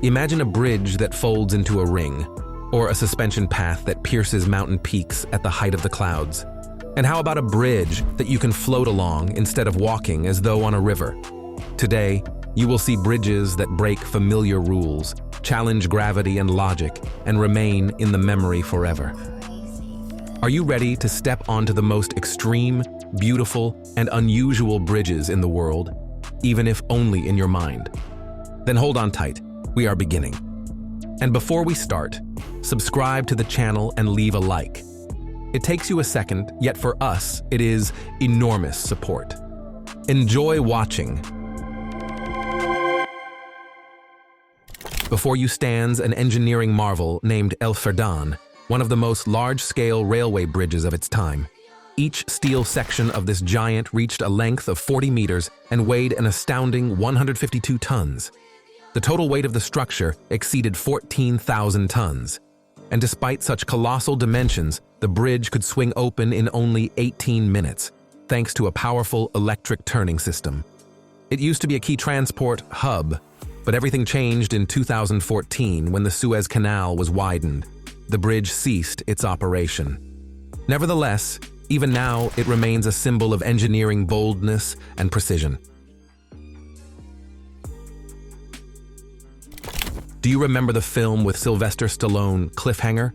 Imagine a bridge that folds into a ring, or a suspension path that pierces mountain peaks at the height of the clouds. And how about a bridge that you can float along instead of walking as though on a river? Today, you will see bridges that break familiar rules, challenge gravity and logic, and remain in the memory forever. Are you ready to step onto the most extreme, beautiful, and unusual bridges in the world, even if only in your mind? Then hold on tight, we are beginning. And before we start, subscribe to the channel and leave a like. It takes you a second, yet for us, it is enormous support. Enjoy watching. Before you stands an engineering marvel named Alfred, one of the most large-scale railway bridges of its time. Each steel section of this giant reached a length of 40 meters and weighed an astounding 152 tons. The total weight of the structure exceeded 14,000 tons. And despite such colossal dimensions, the bridge could swing open in only 18 minutes, thanks to a powerful electric turning system. It used to be a key transport hub, but everything changed in 2014 when the Suez Canal was widened. The bridge ceased its operation. Nevertheless, even now, it remains a symbol of engineering boldness and precision. Do you remember the film with Sylvester Stallone, Cliffhanger?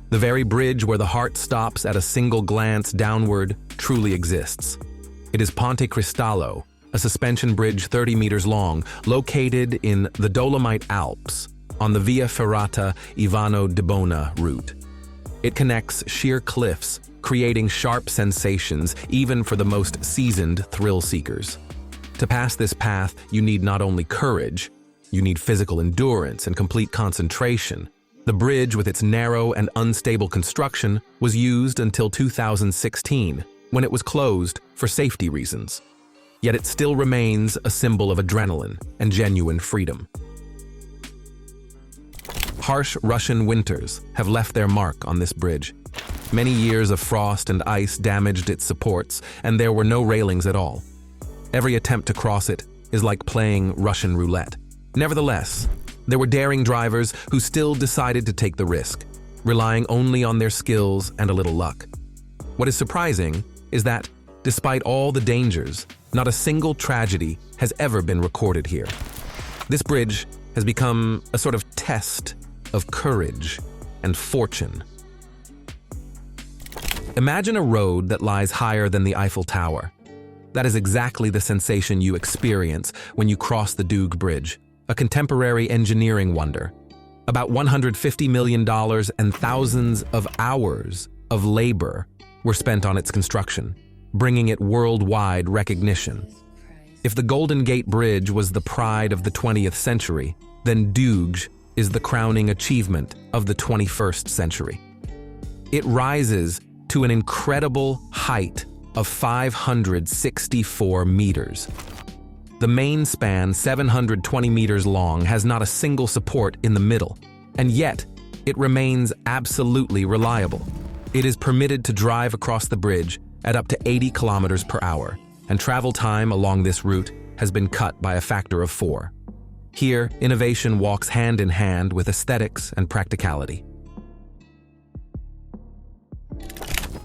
The very bridge where the heart stops at a single glance downward truly exists. It is Ponte Cristallo, a suspension bridge 30 meters long, located in the Dolomite Alps on the Via Ferrata Ivano di Bona route. It connects sheer cliffs, creating sharp sensations even for the most seasoned thrill seekers. To pass this path, you need not only courage, you need physical endurance and complete concentration. The bridge, with its narrow and unstable construction, was used until 2016, when it was closed for safety reasons. Yet it still remains a symbol of adrenaline and genuine freedom. Harsh Russian winters have left their mark on this bridge. Many years of frost and ice damaged its supports, and there were no railings at all. Every attempt to cross it is like playing Russian roulette. Nevertheless, there were daring drivers who still decided to take the risk, relying only on their skills and a little luck. What is surprising is that, despite all the dangers, not a single tragedy has ever been recorded here. This bridge has become a sort of test of courage and fortune. Imagine a road that lies higher than the Eiffel Tower. That is exactly the sensation you experience when you cross the Doog Bridge, a contemporary engineering wonder. About $150 million and thousands of hours of labor were spent on its construction, bringing it worldwide recognition. If the Golden Gate Bridge was the pride of the 20th century, then Doog is the crowning achievement of the 21st century. It rises to an incredible height of 564 meters. The main span, 720 meters long, has not a single support in the middle, and yet it remains absolutely reliable. It is permitted to drive across the bridge at up to 80 kilometers per hour, and travel time along this route has been cut by a factor of 4. Here, innovation walks hand in hand with aesthetics and practicality.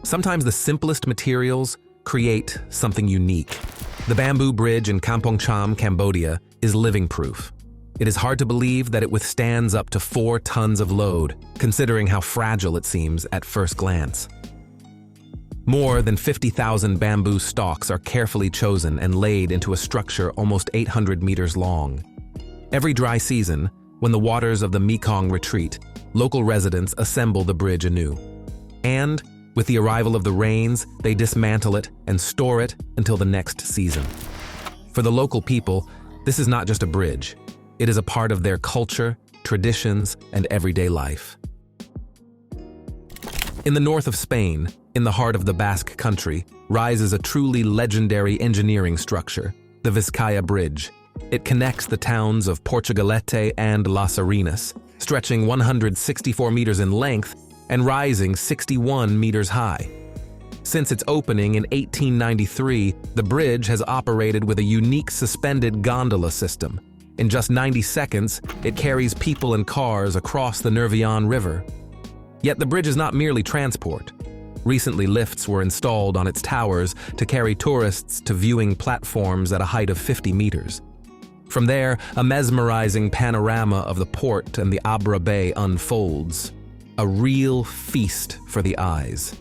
Sometimes the simplest materials create something unique. The bamboo bridge in Kampong Cham, Cambodia, is living proof. It is hard to believe that it withstands up to 4 tons of load, considering how fragile it seems at first glance. More than 50,000 bamboo stalks are carefully chosen and laid into a structure almost 800 meters long. Every dry season, when the waters of the Mekong retreat, local residents assemble the bridge anew. And, with the arrival of the rains, they dismantle it and store it until the next season. For the local people, this is not just a bridge. It is a part of their culture, traditions, and everyday life. In the north of Spain, in the heart of the Basque country, rises a truly legendary engineering structure, the Vizcaya Bridge. It connects the towns of Portugalete and Las Arenas, stretching 164 meters in length and rising 61 meters high. Since its opening in 1893, the bridge has operated with a unique suspended gondola system. In just 90 seconds, it carries people and cars across the Nervion River. Yet the bridge is not merely transport. Recently, lifts were installed on its towers to carry tourists to viewing platforms at a height of 50 meters. From there, a mesmerizing panorama of the port and the Abra Bay unfolds. A real feast for the eyes.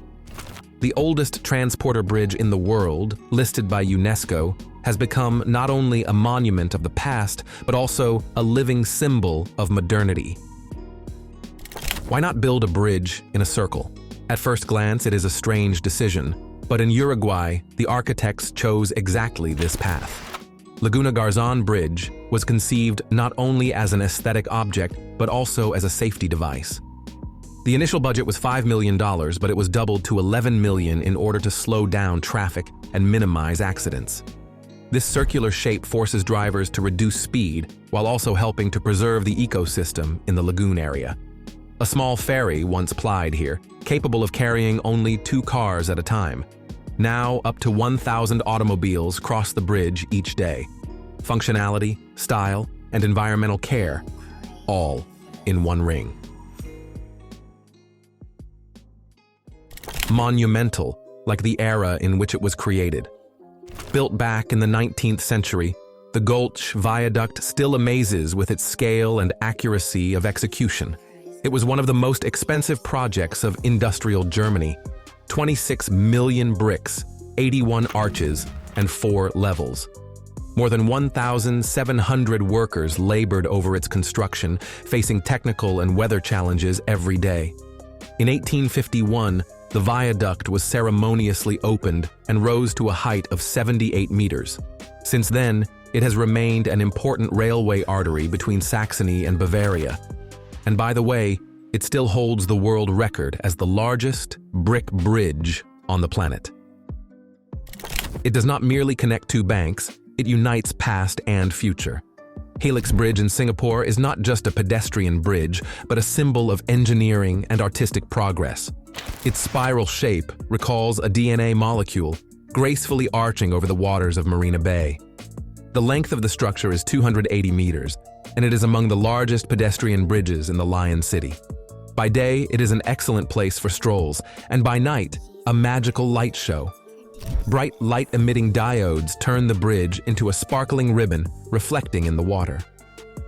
The oldest transporter bridge in the world, listed by UNESCO, has become not only a monument of the past, but also a living symbol of modernity. Why not build a bridge in a circle? At first glance, it is a strange decision, but in Uruguay, the architects chose exactly this path. Laguna Garzon Bridge was conceived not only as an aesthetic object, but also as a safety device. The initial budget was $5 million, but it was doubled to $11 million in order to slow down traffic and minimize accidents. This circular shape forces drivers to reduce speed while also helping to preserve the ecosystem in the lagoon area. A small ferry once plied here, capable of carrying only 2 cars at a time. Now, up to 1,000 automobiles cross the bridge each day. Functionality, style, and environmental care, all in one ring. Monumental, like the era in which it was created. Built back in the 19th century, the Gulch Viaduct still amazes with its scale and accuracy of execution. It was one of the most expensive projects of industrial Germany. 26 million bricks, 81 arches, and 4 levels. More than 1,700 workers labored over its construction, facing technical and weather challenges every day. In 1851, the viaduct was ceremoniously opened and rose to a height of 78 meters. Since then, it has remained an important railway artery between Saxony and Bavaria. And by the way, it still holds the world record as the largest brick bridge on the planet. It does not merely connect 2 banks, it unites past and future. Helix Bridge in Singapore is not just a pedestrian bridge, but a symbol of engineering and artistic progress. Its spiral shape recalls a DNA molecule, gracefully arching over the waters of Marina Bay. The length of the structure is 280 meters, and it is among the largest pedestrian bridges in the Lion City. By day, it is an excellent place for strolls, and by night, a magical light show. Bright light-emitting diodes turn the bridge into a sparkling ribbon reflecting in the water.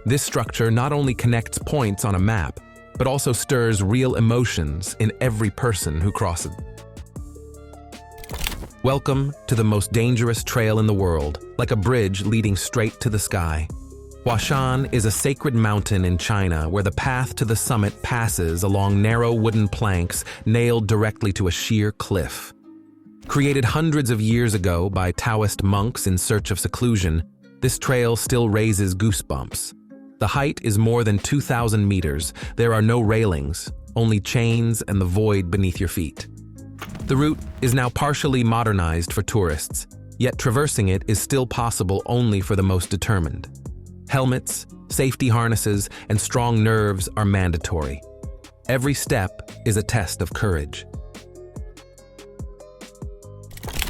This structure not only connects points on a map, but also stirs real emotions in every person who crosses. Welcome to the most dangerous trail in the world, like a bridge leading straight to the sky. Huashan is a sacred mountain in China where the path to the summit passes along narrow wooden planks nailed directly to a sheer cliff. Created hundreds of years ago by Taoist monks in search of seclusion, this trail still raises goosebumps. The height is more than 2,000 meters. There are no railings, only chains and the void beneath your feet. The route is now partially modernized for tourists, yet traversing it is still possible only for the most determined. Helmets, safety harnesses, and strong nerves are mandatory. Every step is a test of courage.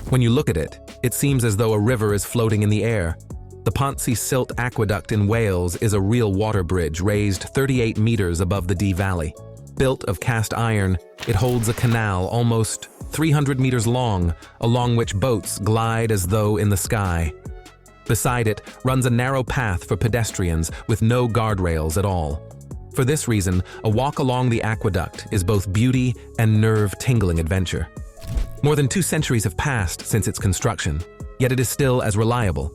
When you look at it, it seems as though a river is floating in the air. The Pontsy Silt Aqueduct in Wales is a real water bridge raised 38 meters above the Dee Valley. Built of cast iron, it holds a canal almost 300 meters long, along which boats glide as though in the sky. Beside it runs a narrow path for pedestrians with no guardrails at all. For this reason, a walk along the aqueduct is both beauty and nerve-tingling adventure. More than 2 centuries have passed since its construction, yet it is still as reliable.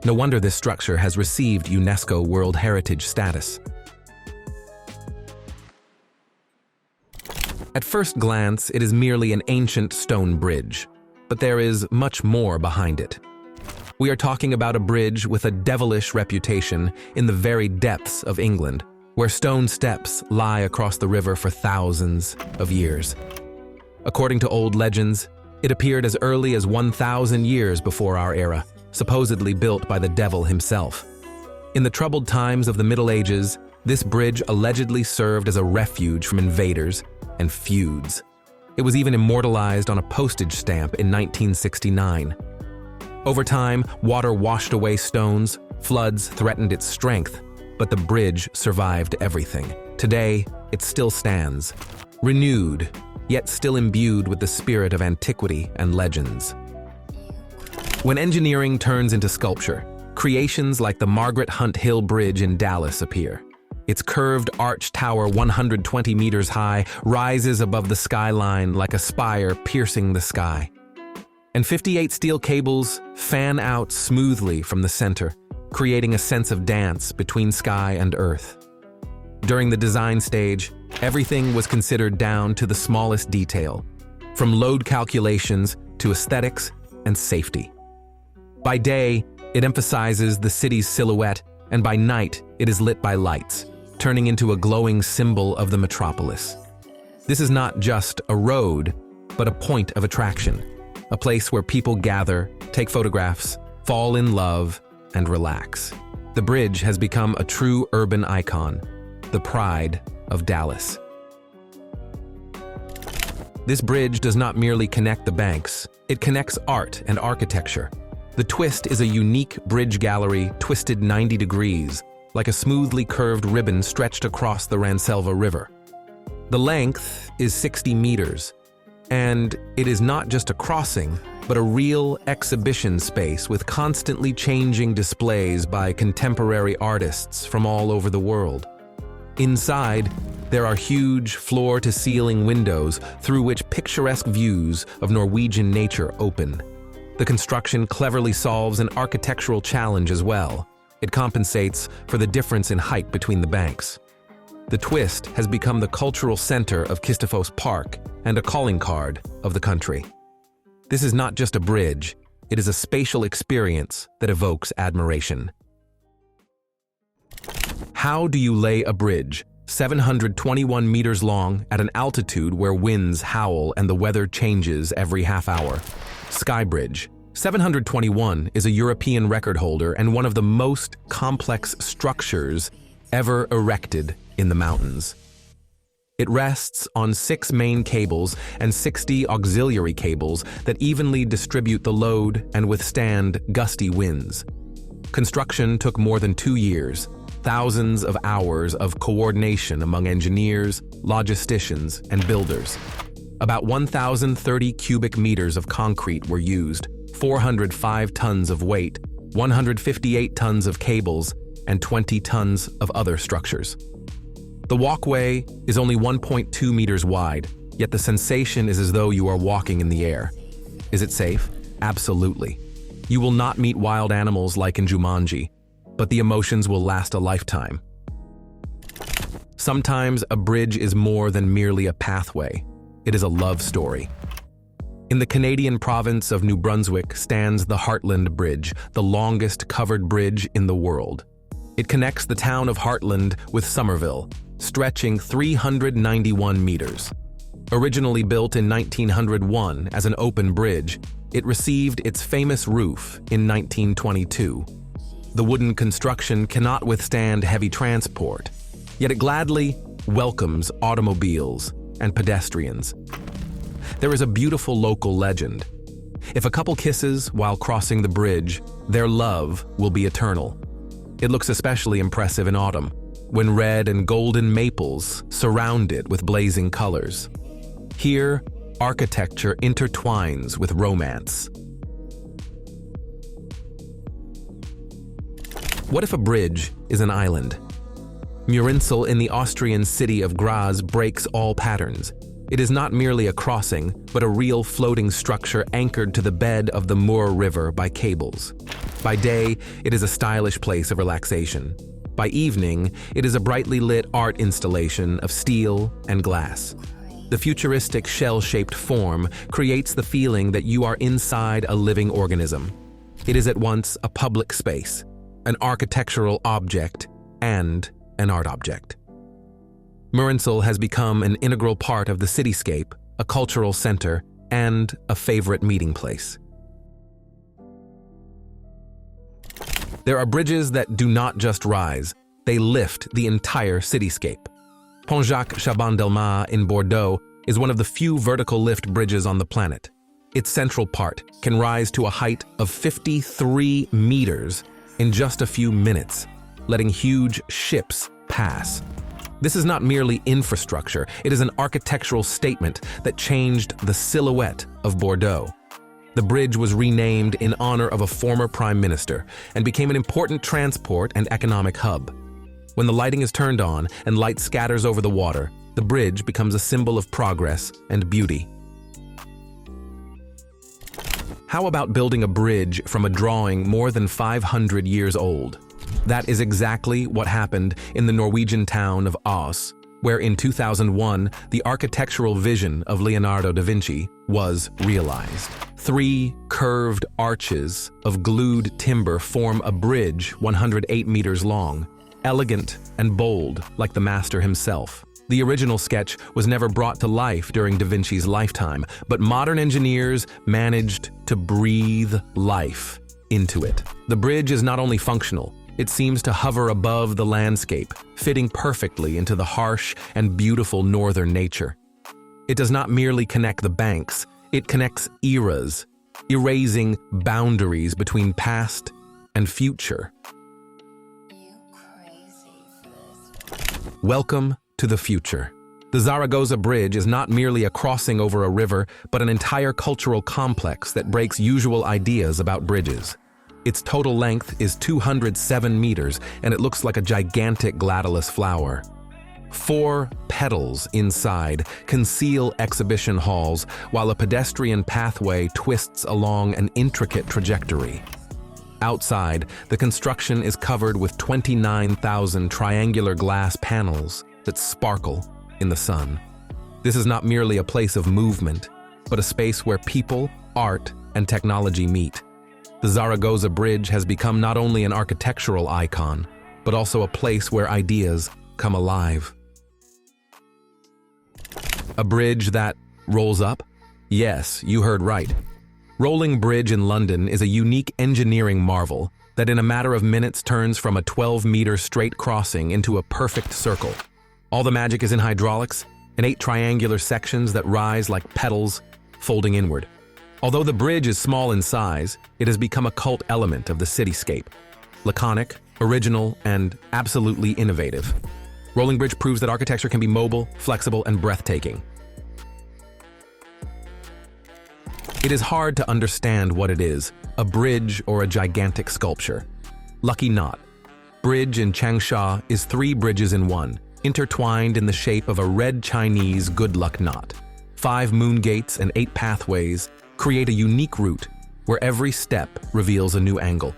No wonder this structure has received UNESCO World Heritage status. At first glance, it is merely an ancient stone bridge, but there is much more behind it. We are talking about a bridge with a devilish reputation in the very depths of England, where stone steps lie across the river for thousands of years. According to old legends, it appeared as early as 1,000 years before our era, supposedly built by the devil himself. In the troubled times of the Middle Ages, this bridge allegedly served as a refuge from invaders and feuds. It was even immortalized on a postage stamp in 1969. Over time, water washed away stones, Floods threatened its strength, but the bridge survived everything. Today, it still stands, renewed, yet still imbued with the spirit of antiquity and legends. When engineering turns into sculpture, creations like the Margaret Hunt Hill Bridge in Dallas appear. Its curved arch tower, 120 meters high, rises above the skyline like a spire piercing the sky. And 58 steel cables fan out smoothly from the center, creating a sense of dance between sky and earth. During the design stage, everything was considered down to the smallest detail, from load calculations to aesthetics and safety. By day, it emphasizes the city's silhouette, and by night, it is lit by lights, turning into a glowing symbol of the metropolis. This is not just a road, but a point of attraction, a place where people gather, take photographs, fall in love, and relax. The bridge has become a true urban icon, the pride of Dallas. This bridge does not merely connect the banks, it connects art and architecture. The twist is a unique bridge gallery twisted 90 degrees, like a smoothly curved ribbon stretched across the Ranselva River. The length is 60 meters, and it is not just a crossing, but a real exhibition space with constantly changing displays by contemporary artists from all over the world. Inside, there are huge floor-to-ceiling windows through which picturesque views of Norwegian nature open. The construction cleverly solves an architectural challenge as well. It compensates for the difference in height between the banks. The twist has become the cultural center of Kistefos Park and a calling card of the country. This is not just a bridge, it is a spatial experience that evokes admiration. How do you lay a bridge, 721 meters long, at an altitude where winds howl and the weather changes every half hour? Skybridge. 721 is a European record holder and one of the most complex structures ever erected in the mountains. It rests on 6 main cables and 60 auxiliary cables that evenly distribute the load and withstand gusty winds. Construction took more than 2 years, thousands of hours of coordination among engineers, logisticians, and builders. About 1,030 cubic meters of concrete were used, 405 tons of weight, 158 tons of cables, and 20 tons of other structures. The walkway is only 1.2 meters wide, yet the sensation is as though you are walking in the air. Is it safe? Absolutely. You will not meet wild animals like in Jumanji, but the emotions will last a lifetime. Sometimes a bridge is more than merely a pathway. It is a love story. In the Canadian province of New Brunswick stands the Hartland Bridge, the longest covered bridge in the world. It connects the town of Hartland with Somerville, stretching 391 meters. Originally built in 1901 as an open bridge, it received its famous roof in 1922. The wooden construction cannot withstand heavy transport, yet it gladly welcomes automobiles and pedestrians. There is a beautiful local legend. If a couple kisses while crossing the bridge, their love will be eternal. It looks especially impressive in autumn, when red and golden maples surround it with blazing colors. Here, architecture intertwines with romance. What if a bridge is an island? Murnsel in the Austrian city of Graz breaks all patterns. It is not merely a crossing, but a real floating structure anchored to the bed of the Mur River by cables. By day, it is a stylish place of relaxation. By evening, it is a brightly lit art installation of steel and glass. The futuristic shell-shaped form creates the feeling that you are inside a living organism. It is at once a public space, an architectural object, and an art object. Murnsel has become an integral part of the cityscape, a cultural center, and a favorite meeting place. There are bridges that do not just rise, they lift the entire cityscape. Pont Jacques Chaban-Delmas in Bordeaux is one of the few vertical lift bridges on the planet. Its central part can rise to a height of 53 meters, in just a few minutes, letting huge ships pass. This is not merely infrastructure, it is an architectural statement that changed the silhouette of Bordeaux. The bridge was renamed in honor of a former prime minister and became an important transport and economic hub. When the lighting is turned on and light scatters over the water, the bridge becomes a symbol of progress and beauty. How about building a bridge from a drawing more than 500 years old? That is exactly what happened in the Norwegian town of Aas, where in 2001, the architectural vision of Leonardo da Vinci was realized. 3 curved arches of glued timber form a bridge 108 meters long, elegant and bold like the master himself. The original sketch was never brought to life during da Vinci's lifetime, but modern engineers managed to breathe life into it. The bridge is not only functional, it seems to hover above the landscape, fitting perfectly into the harsh and beautiful northern nature. It does not merely connect the banks, it connects eras, erasing boundaries between past and future. Welcome to the future. The Zaragoza Bridge is not merely a crossing over a river, but an entire cultural complex that breaks usual ideas about bridges. Its total length is 207 meters, and it looks like a gigantic gladiolus flower. 4 petals inside conceal exhibition halls, while a pedestrian pathway twists along an intricate trajectory. Outside, the construction is covered with 29,000 triangular glass panels that sparkle in the sun. This is not merely a place of movement, but a space where people, art, and technology meet. The Zaragoza Bridge has become not only an architectural icon, but also a place where ideas come alive. A bridge that rolls up? Yes, you heard right. Rolling Bridge in London is a unique engineering marvel that in a matter of minutes turns from a 12-meter straight crossing into a perfect circle. All the magic is in hydraulics and 8 triangular sections that rise like petals, folding inward. Although the bridge is small in size, it has become a cult element of the cityscape. Laconic, original, and absolutely innovative. Rolling Bridge proves that architecture can be mobile, flexible, and breathtaking. It is hard to understand what it is, a bridge or a gigantic sculpture. Lucky not. Bridge in Changsha is 3 bridges in one, intertwined in the shape of a red Chinese good luck knot. 5 moon gates and 8 pathways create a unique route where every step reveals a new angle.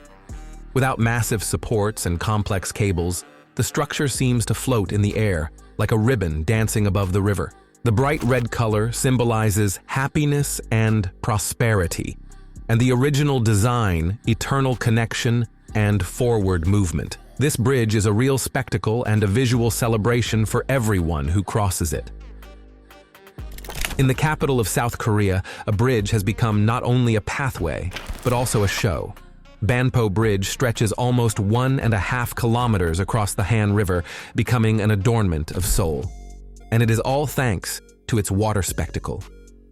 Without massive supports and complex cables, the structure seems to float in the air like a ribbon dancing above the river. The bright red color symbolizes happiness and prosperity, and the original design, eternal connection and forward movement. This bridge is a real spectacle and a visual celebration for everyone who crosses it. In the capital of South Korea, a bridge has become not only a pathway, but also a show. Bano Bridge stretches almost 1.5 kilometers across the Han River, becoming an adornment of Seoul. And it is all thanks to its water spectacle.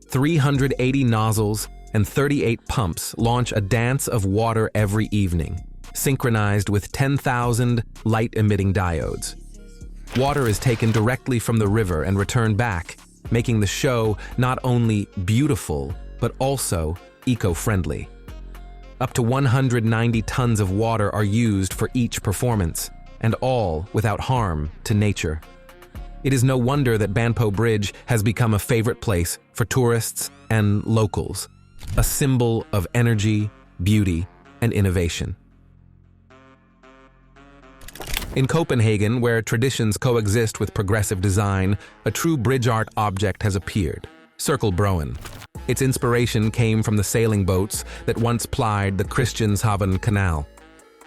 380 nozzles and 38 pumps launch a dance of water every evening, synchronized with 10,000 light-emitting diodes. Water is taken directly from the river and returned back, making the show not only beautiful, but also eco-friendly. Up to 190 tons of water are used for each performance, and all without harm to nature. It is no wonder that Bano Bridge has become a favorite place for tourists and locals, a symbol of energy, beauty, and innovation. In Copenhagen, where traditions coexist with progressive design, a true bridge art object has appeared, Circle Broen. Its inspiration came from the sailing boats that once plied the Christianshavn Canal.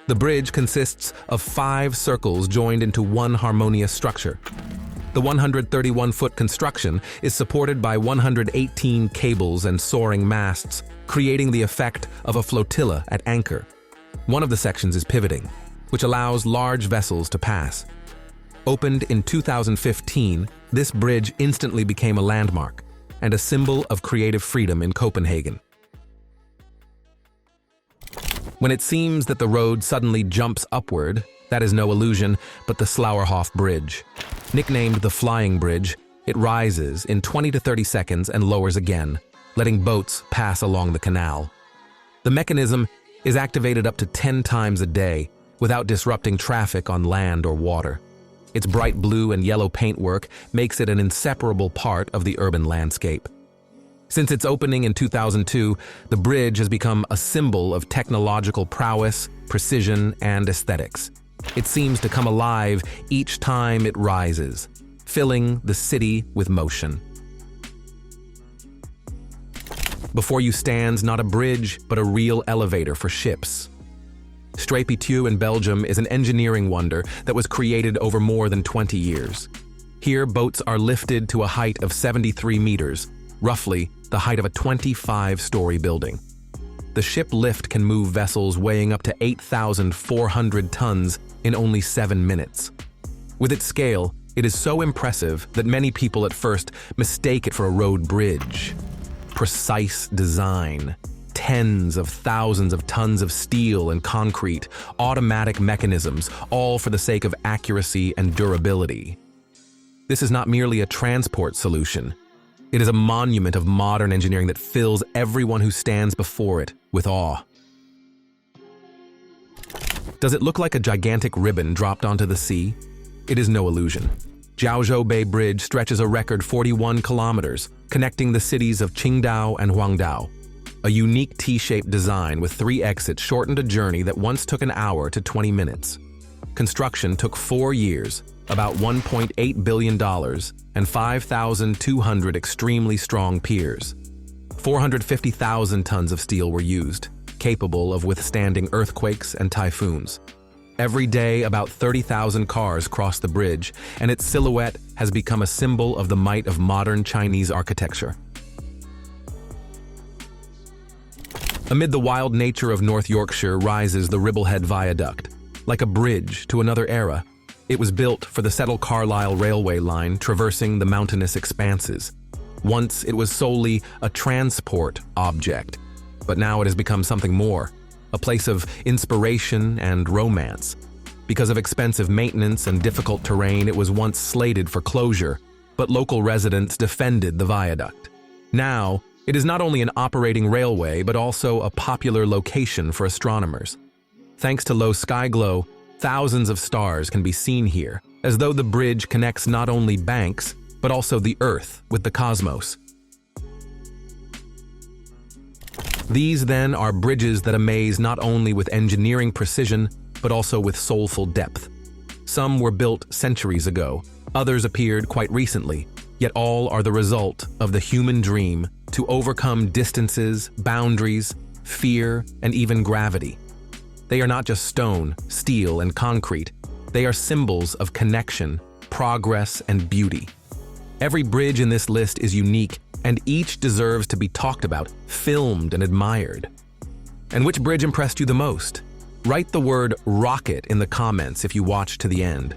The bridge consists of 5 circles joined into one harmonious structure. The 131-foot construction is supported by 118 cables and soaring masts, creating the effect of a flotilla at anchor. One of the sections is pivoting, which allows large vessels to pass. Opened in 2015, this bridge instantly became a landmark and a symbol of creative freedom in Copenhagen. When it seems that the road suddenly jumps upward, that is no illusion, but the Slauerhoff Bridge. Nicknamed the Flying Bridge, it rises in 20 to 30 seconds and lowers again, letting boats pass along the canal. The mechanism is activated up to 10 times a day without disrupting traffic on land or water. Its bright blue and yellow paintwork makes it an inseparable part of the urban landscape. Since its opening in 2002, the bridge has become a symbol of technological prowess, precision, and aesthetics. It seems to come alive each time it rises, filling the city with motion. Before you stands not a bridge, but a real elevator for ships. Strapey-Tew in Belgium is an engineering wonder that was created over more than 20 years. Here, boats are lifted to a height of 73 meters, roughly the height of a 25-story building. The ship lift can move vessels weighing up to 8,400 tons in only 7 minutes. With its scale, it is so impressive that many people at first mistake it for a road bridge. Precise design, tens of thousands of tons of steel and concrete, automatic mechanisms, all for the sake of accuracy and durability. This is not merely a transport solution. It is a monument of modern engineering that fills everyone who stands before it with awe. Does it look like a gigantic ribbon dropped onto the sea? It is no illusion. Xiao Bay Bridge stretches a record 41 kilometers, connecting the cities of Qingdao and Huangdao. A unique T-shaped design with 3 exits shortened a journey that once took an hour to 20 minutes. Construction took 4 years, about $1.8 billion, and 5,200 extremely strong piers. 450,000 tons of steel were used, capable of withstanding earthquakes and typhoons. Every day, about 30,000 cars cross the bridge, and its silhouette has become a symbol of the might of modern Chinese architecture. Amid the wild nature of North Yorkshire rises the Ribblehead Viaduct. Like a bridge to another era, it was built for the Settle-Carlisle railway line traversing the mountainous expanses. Once it was solely a transport object, but now it has become something more, a place of inspiration and romance. Because of expensive maintenance and difficult terrain, it was once slated for closure, but local residents defended the viaduct. Now, it is not only an operating railway, but also a popular location for astronomers. Thanks to low sky glow, thousands of stars can be seen here, as though the bridge connects not only banks, but also the Earth with the cosmos. These, then, are bridges that amaze not only with engineering precision, but also with soulful depth. Some were built centuries ago, others appeared quite recently, yet all are the result of the human dream to overcome distances, boundaries, fear, and even gravity. They are not just stone, steel, and concrete. They are symbols of connection, progress, and beauty. Every bridge in this list is unique, and each deserves to be talked about, filmed, and admired. And which bridge impressed you the most? Write the word rocket in the comments if you watched to the end,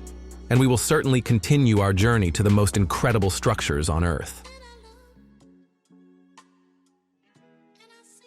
and we will certainly continue our journey to the most incredible structures on Earth.